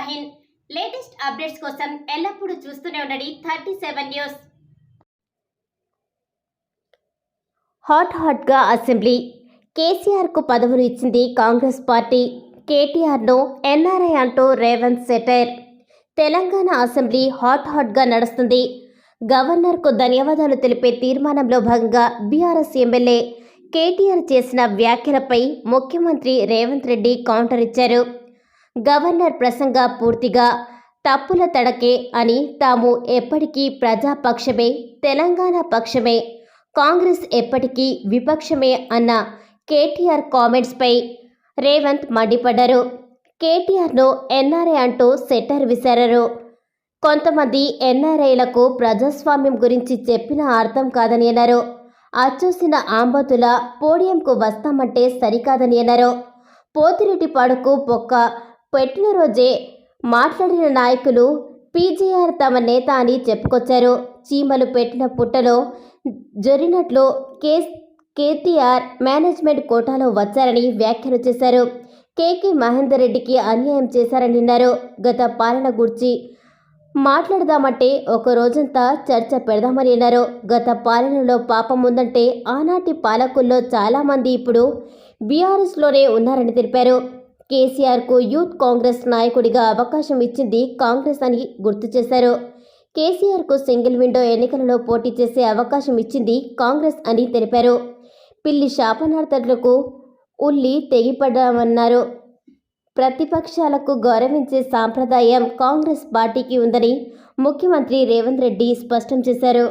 Hind latest updates కోసం ఎల్లప్పుడూ చూస్తూనే ఉండండి 37 న్యూస్. హాట్ గా అసెంబ్లీ. కేసీఆర్ కు పదవులు ఇచ్చింది కాంగ్రెస్ పార్టీ. కేటీఆర్ ను ఎన్ఆర్ఐ అంటూ Revanth satire. Telangana assembly hot గా నడుస్తుంది. గవర్నర్ కు ధన్యవాదాలు తెలిపే తీర్మానంలో భాగంగా బీఆర్ఎస్ ఎమ్మెల్యే కేటీఆర్ చేసిన వ్యాఖ్యలపై ముఖ్యమంత్రి రేవంత్ రెడ్డి కౌంటర్ ఇచ్చారు. గవర్నర్ ప్రసంగ పూర్తిగా తప్పుల తడకే అని, తాము ఎప్పటికీ ప్రజాపక్షమే, తెలంగాణ పక్షమే, కాంగ్రెస్ ఎప్పటికీ విపక్షమే అన్న కేటీఆర్ కామెంట్స్పై రేవంత్ మండిపడ్డారు. కేటీఆర్ను ఎన్ఆర్ఐ అంటూ సెటర్ విసిరారు. కొంతమంది ఎన్ఆర్ఐలకు ప్రజాస్వామ్యం గురించి చెప్పినా అర్థం కాదని అన్నారు. అచ్చూసిన ఆంబతుల పోడియంకు వస్తామంటే సరికాదని అన్నారు. పోతిరెడ్డిపాడుకు పొక్క పెట్టిన రోజే మాట్లాడిన నాయకులు పీజేఆర్ తమ నేత అని చెప్పుకొచ్చారు. చీమలు పెట్టిన పుట్టలో జరిగినట్లు కేటీఆర్ మేనేజ్మెంట్ కోటాలో వచ్చారని వ్యాఖ్యలు చేశారు. కేకే మహేందర్ రెడ్డికి అన్యాయం చేశారని అన్నారు. గత పాలన గురించి మాట్లాడదామంటే ఒక రోజంతా చర్చ పెడదామని అన్నారు. గత పాలనలో పాపం ఉందంటే ఆనాటి పాలకుల్లో చాలామంది ఇప్పుడు బీఆర్ఎస్లోనే ఉన్నారని తెలిపారు. కేసీఆర్కు యూత్ కాంగ్రెస్ నాయకుడిగా అవకాశం ఇచ్చింది కాంగ్రెస్ అని గుర్తు చేశారు. కేసీఆర్కు సింగిల్ విండో ఎన్నికలలో పోటీ చేసే అవకాశం ఇచ్చింది కాంగ్రెస్ అని తెలిపారు. పిల్లి శాపనార్థులకు ఉల్లి తెగిపడ్డామన్నారు. ప్రతిపక్షాలకు గౌరవించే సాంప్రదాయం కాంగ్రెస్ పార్టీకి ఉందని ముఖ్యమంత్రి రేవంత్ రెడ్డి స్పష్టం చేశారు.